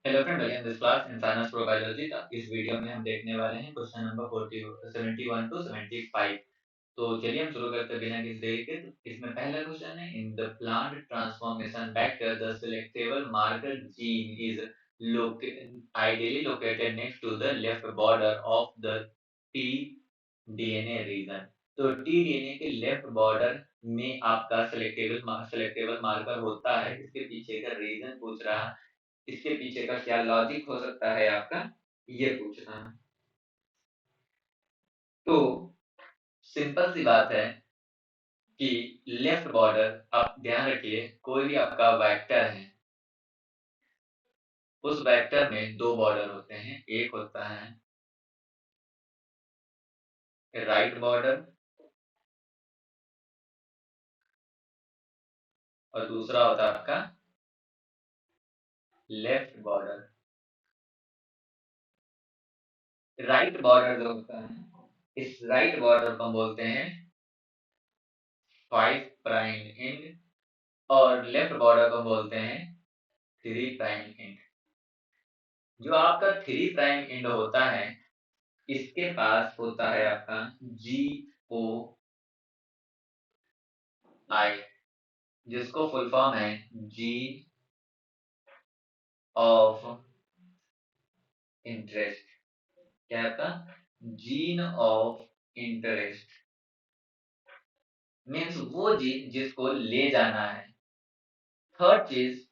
Hello friend, welcome this class in science probiology. इस video में हम देखने वाले हैं क्वेश्चन नंबर 71 टू 75। तो चलिए हम शुरू करते हैं बिना किसी देरी के। तो इसमें पहला क्वेश्चन है, in the plant transformation vector the selectable marker gene is ideally located next to the left border of the T DNA region. तो टी डीएनए के लेफ्ट बॉर्डर में आपका सिलेक्टेबल मार्कर होता है, इसके पीछे का रीजन पूछ रहा है। इसके पीछे का क्या लॉजिक हो सकता है आपका, ये पूछना है। तो सिंपल सी बात है कि लेफ्ट बॉर्डर, आप ध्यान रखिए, कोई भी आपका वेक्टर है, उस वेक्टर में दो बॉर्डर होते हैं। एक होता है राइट बॉर्डर और दूसरा होता है आपका लेफ्ट बॉर्डर। राइट बॉर्डर जो होता है, इस राइट बॉर्डर को हम बोलते हैं 5 प्राइम एंड, और लेफ्ट बॉर्डर को हम बोलते हैं 3 प्राइम एंड। जो आपका 3 प्राइम एंड होता है, इसके पास होता है आपका GOI, जिसको फुल फॉर्म है जीन ऑफ इंटरेस्ट। क्या है आपका? जीन ऑफ इंटरेस्ट मीन्स वो जीन जिसको ले जाना है। थर्ड चीज,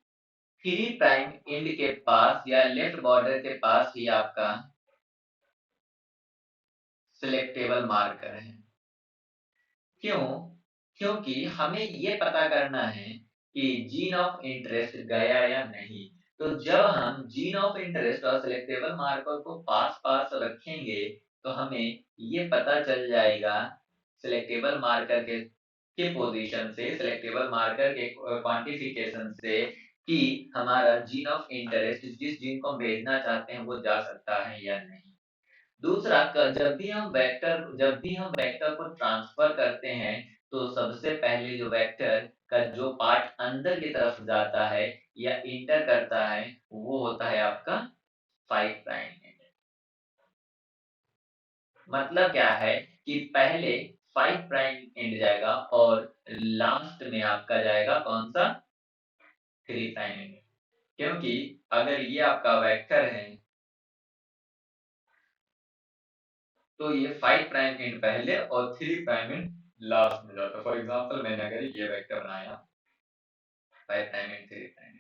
3 प्राइम एंड के पास या लेफ्ट बॉर्डर के पास ही आपका सिलेक्टेबल मार्कर है। क्यों? क्योंकि हमें ये पता करना है कि जीन ऑफ इंटरेस्ट गया या नहीं। तो जब हम जीन ऑफ इंटरेस्ट और सिलेक्टेबल मार्कर को पास-पास रखेंगे, तो हमें ये पता चल जाएगा सिलेक्टेबल मार्कर के पोजीशन से, सिलेक्टेबल मार्कर के क्वांटिफिकेशन से, कि हमारा जीन ऑफ इंटरेस्ट जिस जीन को हम भेजना चाहते हैं वो जा सकता है या नहीं। दूसरा, जब भी हम वेक्टर को ट्रांसफर करते हैं, तो सबसे पहले जो वेक्टर का जो पार्ट अंदर की तरफ जाता है या इंटर करता है, वो होता है आपका 5 प्राइम एंड। मतलब क्या है कि पहले 5 प्राइम एंड जाएगा और लास्ट में आपका जाएगा कौन सा? 3 प्राइम एंड। क्योंकि अगर ये आपका वेक्टर है, तो ये 5 प्राइम एंड पहले और 3 प्राइम एंड लास्ट में जाता है। फॉर एग्जांपल, मैंने अगर ये वेक्टर बनाया 5 prime and 3 prime and,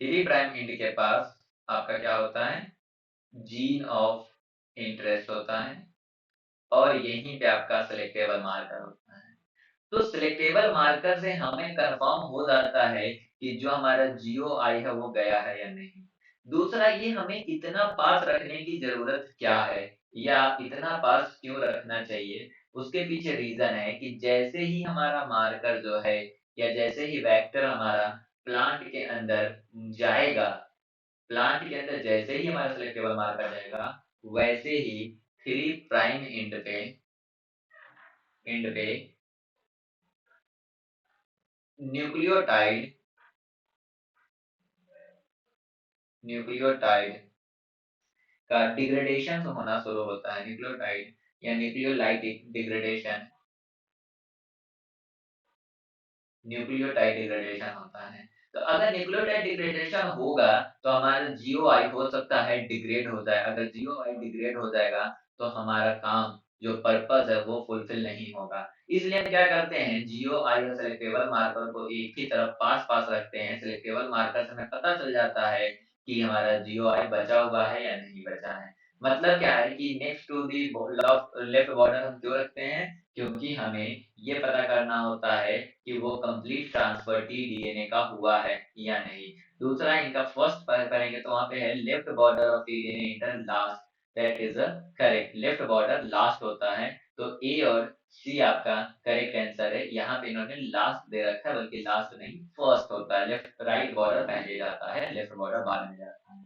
3 prime and के पास आपका क्या होता है? जीन ऑफ इंटरेस्ट होता है, और यहीं पे आपका सिलेक्टेबल मार्कर होता है। तो सिलेक्टेबल मार्कर से हमें कंफर्म हो जाता है कि जो हमारा जीओआई है वो गया है या नहीं। दूसरा, ये हमें इतना पास रखने की ज़रूरत क्या है, या इतना पास क्यों रखना चाहिए? उसके पीछे रीज़न है कि जैसे ही हमारा मार्कर जो है, या जैसे ही वेक्टर हमारा प्लांट के अंदर जाएगा, प्लांट के अंदर जैसे ही हमारा सिलेक्टेबल मार्कर जाएगा, वैसे ही 3 प्राइम एंड पे न्यूक्लियोटाइड न्यूक्लियोटाइड का डिग्रेडेशन होना शुरू होता है। न्यूक्लियोटाइड या न्यूक्लियोलाइट डिग्रेडेशन, न्यूक्लियोटाइड डिग्रेडेशन होता है। तो अगर न्यूक्लियोटाइड डिग्रेडेशन होगा, तो हमारा जीओआई हो सकता है डिग्रेड हो जाए। अगर जीओआई डिग्रेड हो जाएगा, तो हमारा काम, जो पर्पस है, वो फुलफिल नहीं होगा। इसलिए हम क्या करते हैं, जीओआई और सिलेक्टेबल मार्कर को एक ही तरफ पास-पास रखते हैं। सिलेक्टेबल मार्कर से हमें पता चल जाता है कि हमारा जीओआई बचा हुआ है या नहीं बचा है। मतलब क्या है कि next to the left border हम क्यों रखते हैं? क्योंकि हमें ये पता करना होता है कि वो कंप्लीट ट्रांसफर टी-डीएनए का हुआ है या नहीं। दूसरा, इनका फर्स्ट करेंगे तो वहाँ पे है left border of T-DNA inter last, that is correct. Left border last होता है, तो ए और सी आपका करेक्ट आंसर है। यहाँ पे इन्होंने लास्ट दे रखा है, बल्कि लास्ट नहीं, फर्स्ट होता है। राइट बॉर्डर पहले जाता है, लेफ्ट बॉर्डर बाद में जाता है।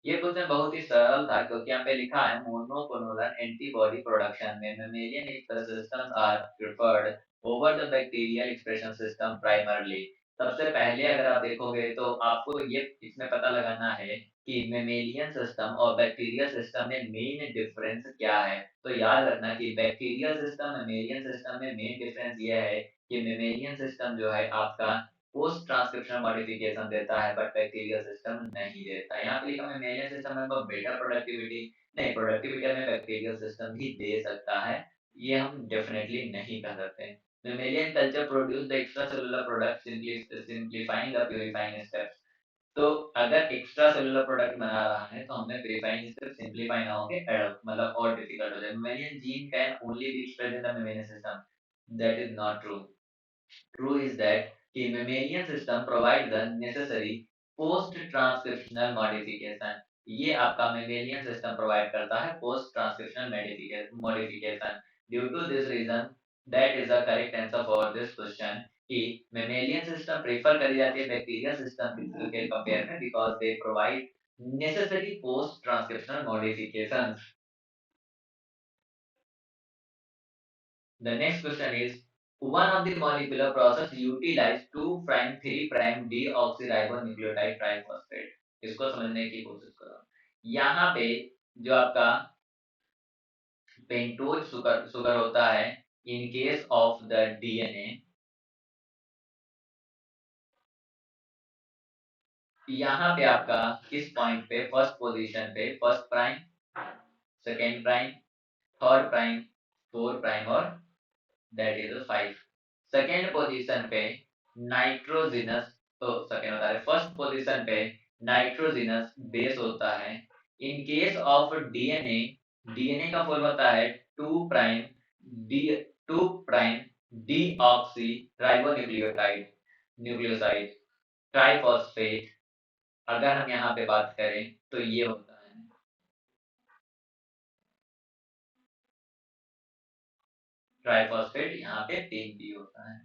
ये क्वेश्चन बहुत ही सरल था, क्योंकि यहाँ पे लिखा है मोनोक्लोनल एंटीबॉडी प्रोडक्शन में mammalian systems are preferred over the bacterial expression system primarily। सबसे पहले अगर आप देखोगे तो आपको ये इसमें पता लगाना है कि मेमेलियन सिस्टम और बैक्टीरियल सिस्टम में मेन डिफरेंस क्या है? तो याद रखना कि बैक्टीरियल सिस्टम, मेमेलियन सिस्टम में मेन डिफरेंस ये है कि मेमेलियन सिस्टम जो है आपका पोस्ट ट्रांसक्रिप्शनल मॉडिफिकेशन देता है बट बैक्टीरियल सिस्टम नहीं देता है। यहाँ पे लिखा मेमेलियन सिस्टम में बेटर प्रोडक्टिविटी, नहीं प्रोडक्टिविटी हमें बैक्टीरियल सिस्टम भी दे सकता है, ये हम डेफिनिटली नहीं कह सकते। Mammalian culture produce the extracellular product simplifying the purifying steps. तो अगर एक्स्ट्रा सेलुलर प्रोडक्ट बना रहा है तो हमें प्यूरिफाइंग स्टेप सिंपलीफाई ना होके मतलब और डिफिकल्ट हो जाए। Mammalian gene can only be expressed in the mammalian system, that is not true. True is that the mammalian system provides the necessary post-transcriptional modification. ये आपका mammalian system provide करता है post-transcriptional modification. Due to this reason, that is the correct answer for this question. कि mammalian system prefer करी जाती है bacterial system के compare में because they provide necessary post-transcriptional modifications. The next question is, one of the molecular process utilize 2' 3' deoxyribonucleotide triphosphate. इसको समझने की कोशिश करो। यहाँ पे जो आपका पेंटोज सुगर सुगर होता है in case of the DNA, यहाँ पे आपका किस पॉइंट पे फर्स्ट पोजीशन पे first prime, second prime, third prime, fourth prime और दैट इज 5। सेकेंड पोजीशन पे नाइट्रोजिनस, तो सेकेंड होता है, फर्स्ट पोजीशन पे नाइट्रोजिनस बेस होता है। In case of DNA, DNA का फुल होता है 2 prime D 2 prime deoxy ribonucleotide nucleoside triphosphate. अगर हम यहाँ पे बात करें तो ये होता है ट्राइफॉस्फेट, यहाँ पे 3 डी होता है।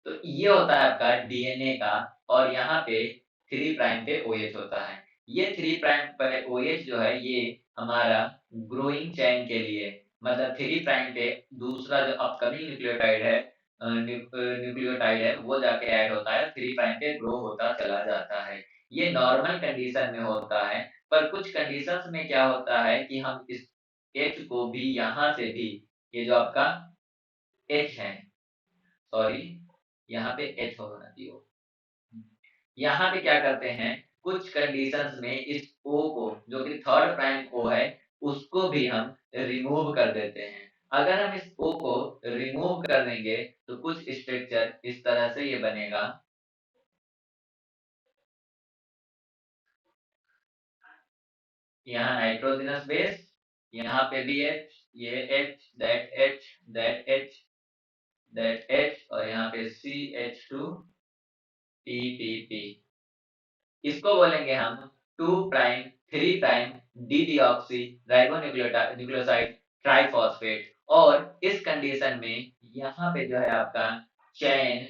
तो ये होता है आपका डीएनए का, और यहाँ पे 3 प्राइम पे ओएच होता है। ये 3 प्राइम पे ओएच जो है ये हमारा ग्रोइंग चेन के लिए, मतलब 3 प्राइम पे दूसरा जो अपकमिंग न्यूक्लियोटाइड है न्यूक्लियोटाइड है वो जाके ऐड होता है, 3 प्राइम पे ग्रो होता चला जाता है। ये नॉर्मल कंडीशन में होता है, पर कुछ कंडीशंस में क्या होता है कि हम इस एच को भी यहाँ से भी, ये जो आपका एच है, सॉरी यहाँ पे एच होना चाहिए, यहाँ पे क्या करते हैं कुछ कंडीशंस में इस ओ को, जो कि थर्ड प्राइम ओ है, उसको भी हम रिमूव कर देते हैं। अगर हम इस ओ को रिमूव कर देंगे तो कुछ स्ट्रक्चर इस तरह से ये बनेगा। यहाँ नाइट्रोजनस बेस, यहाँ पे भी एच, ये एच दैट एच और यहाँ पे CH2 TPP। इसको बोलेंगे हम 2 prime 3 prime D deoxy ribonucleoside triphosphate. और इस कंडीशन में यहाँ पे जो है आपका चेन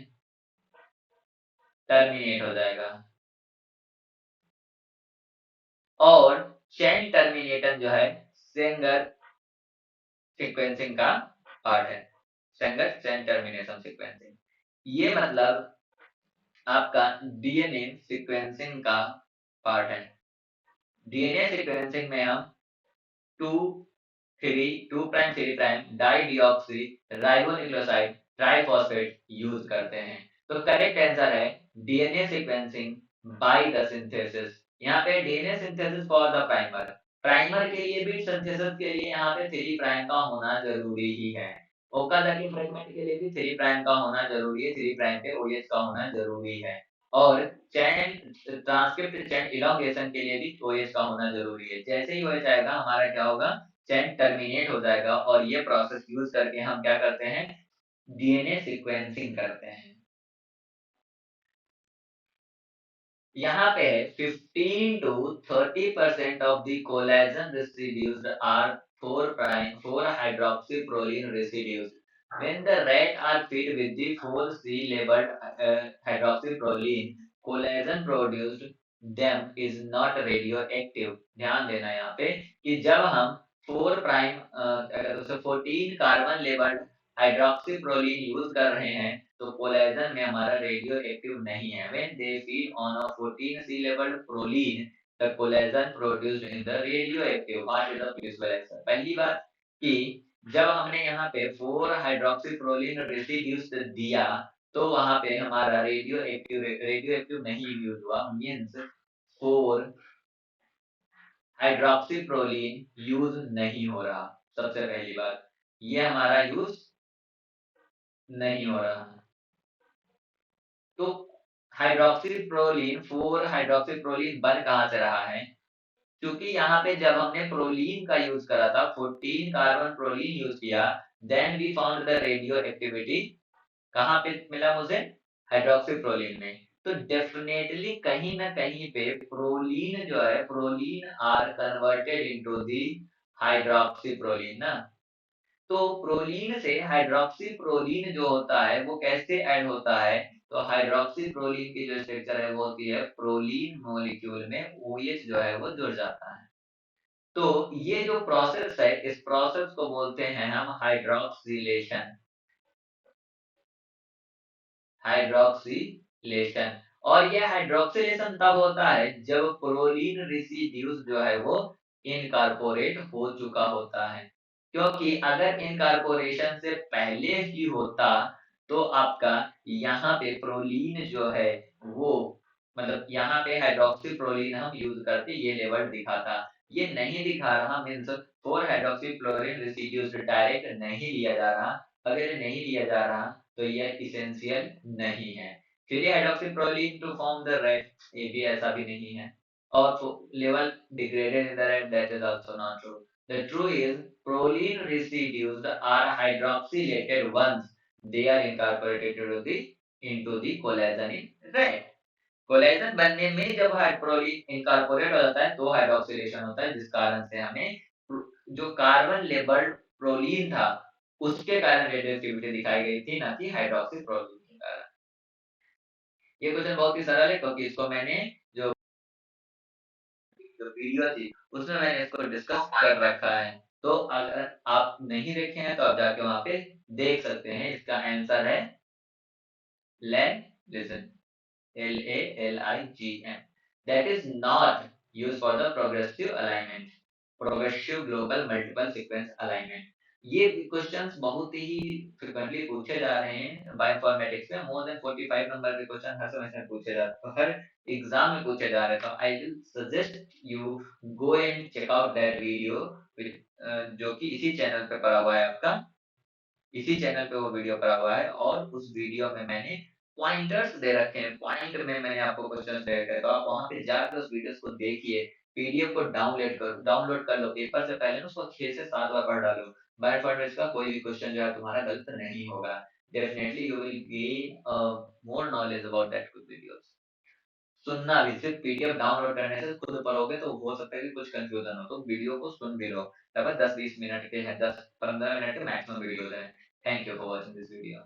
टर्मिनेट हो जाएगा, और चेन टर्मिनेटर जो है सेंगर सीक्वेंसिंग का पार्ट है। सेंगर चेन टर्मिनेशन सीक्वेंसिंग, ये मतलब आपका डीएनए सीक्वेंसिंग का पार्ट है। डीएनए सीक्वेंसिंग में हम 2 2 prime 3 prime di deoxy ribonucleoside triphosphate use करते हैं। तो करेक्ट आंसर है DNA sequencing by the synthesis. यहाँ पे DNA synthesis for the primer, primer के लिए भी सिंथेसिस के लिए यहाँ पे 3 प्राइम का होना जरूरी ही है। ओकाजाकी फ्रेगमेंट के लिए भी 3 प्राइम का होना जरूरी है, 3 प्राइम पे ओएच का होना जरूरी है। और चैन ट्रांसक्रिप्ट चैन इलॉन्गेशन के लिए भी ओएच का होना जरूरी है। जैसे ही ओएच आएगा हमारा क्या होगा, चैन टर्मिनेट हो जाएगा, और ये प्रोसेस यूज करके हम क्या करते हैं, डीएनए सीक्वेंसिंग करते हैं। यहाँ पे है 15 to 30% of the collagen residues are 4' 4-hydroxyproline residues. When the rat are fed with the 4C labeled hydroxyproline, collagen produced them is not radioactive. ध्यान देना यहाँ पे कि जब हम 4 प्राइम 14 कार्बन लेबल्ड हाइड्रोक्सीप्रोलीन यूज कर रहे हैं तो कोलेजन में हमारा रेडियो एक्टिव नहीं है। When they feed on a 14 C level proline, the collagen produced in the radioactive part is the usual action. पहली बात कि जब हमने यहाँ पे 4 हाइड्रोक्सी प्रोलीन रेसिड्यूज दिया, तो वहाँ पे हमारा रेडियो एक्टिव नहीं यूज हुआ, मीन्स 4 हाइड्रोक्सीप्रोलीन यूज़ नहीं हो रहा, सबसे पहली बात, ये हमारा यूज़ नहीं हो रहा। तो हाइड्रोक्सीप्रोलीन 4 हाइड्रोक्सीप्रोलीन बन कहाँ से रहा है? क्योंकि यहाँ पे जब हमने प्रोलीन का यूज़ करा था, 14 कार्बन प्रोलीन यूज़ किया, then we found the radioactivity कहाँ पे मिला मुझे? हाइड्रोक्सीप्रोलीन में। तो डेफिनेटली कहीं न कहीं पे प्रोलीन जो है, प्रोलीन आर कन्वर्टेड इंटू दी हाइड्रोक्सीप्रोलीन ना। तो प्रोलीन से हाइड्रोक्सीप्रोलीन जो होता है, वो कैसे ऐड होता है? तो हाइड्रोक्सीप्रोलीन की जो स्ट्रक्चर है, वो होती है प्रोलीन मॉलिक्यूल में ओएच जो है वो जुड़ जाता है। तो ये जो प्रोसेस है, इस प्रोसेस को बोलते हैं हम हाइड्रॉक्सिलेशन। हाइड्रॉक्सिलेशन। और ये हाइड्रॉक्सिलेशन तब होता है जब प्रोलीन रेसिड्यूज जो है वो इनकॉर्पोरेट हो चुका होता है। क्योंकि अगर इनकॉर्पोरेशन से पहले ही होता तो आपका यहाँ पे प्रोलीन जो है वो मतलब यहाँ पे हाइड्रॉक्सी प्रोलीन हम यूज करते ये लेवल दिखाता। ये नहीं दिखा रहा means 4 hydroxy fluorine residues direct नहीं लिया जा रहा। अगर ये नहीं लिया जा रहा तो यह एसेंशियल नहीं है। फिर हाइड्रोक्सीप्रोलीन टू फॉर्म द रेड, ये भी ऐसा भी नहीं है। और level degraded in the red, that is also not true. The true is proline residues are hydroxylated once they are incorporated into the collagen in red. Collagen बनने में जब प्रोलीन इनकॉर्पोरेट हो जाता है तो हाइड्रोक्सिलेशन होता है, जिस कारण से हमें जो कार्बन लेबल्ड प्रोलीन था उसके कारण रेडियोएक्टिविटी दिखाई गई थी, ना कि हाइड्रोक्सी प्रोलीन के कारण। ये क्वेश्चन बहुत ही सरल है क्योंकि इसको मैंने जो वीडियो थी उसमें मैंने इसको डिस्कस कर रखा है। तो अगर आप नहीं देखे हैं तो आप जाके वहां पे देख सकते हैं। इसका आंसर है लेन LALIGM. That is not used for the progressive alignment, progressive global multiple sequence alignment. ये क्वेश्चंस बहुत ही फ्रिक्वेंटली पूछे जा रहे हैं बायोइन्फॉर्मेटिक्स में। मोर देन 45 नंबर के क्वेश्चन हर सेमेस्टर पूछे जा रहे हैं, तो हर एग्जाम में पूछे जा रहे हैं। तो I will suggest you go and check out that video, जो कि इसी चैनल पे पड़ा हुआ है आपका। इसी चैनल पे वो वीडियो पड़ा हुआ है और उस वीडियो में मैंने पॉइंटर्स दे रखे हैं। पॉइंट में मैंने आपको क्वेश्चन दे रखे हैं, तो आप वहाँ पे जाकर उस वीडियोस को देखिए। पीडीएफ को डाउनलोड कर लो। पेपर से पहले ना उसको 6 से 7 बार पढ़ डालो। बायोइन्फॉर्मेटिक्स का कोई भी क्वेश्चन जो है तुम्हारा गलत नहीं होगा। Definitely you will gain more knowledge about that videos. सुनना भी, सिर्फ पीडीएफ डाउनलोड करने से खुद पढ़ोगे तो हो सकता है कि कुछ कंफ्यूजन हो, तो वीडियो को सुन भी लो। लगभग 10-20 मिनट के हैं, 10-15 मिनट के मैक्सिमम वीडियोस हैं। Thank you for watching this video.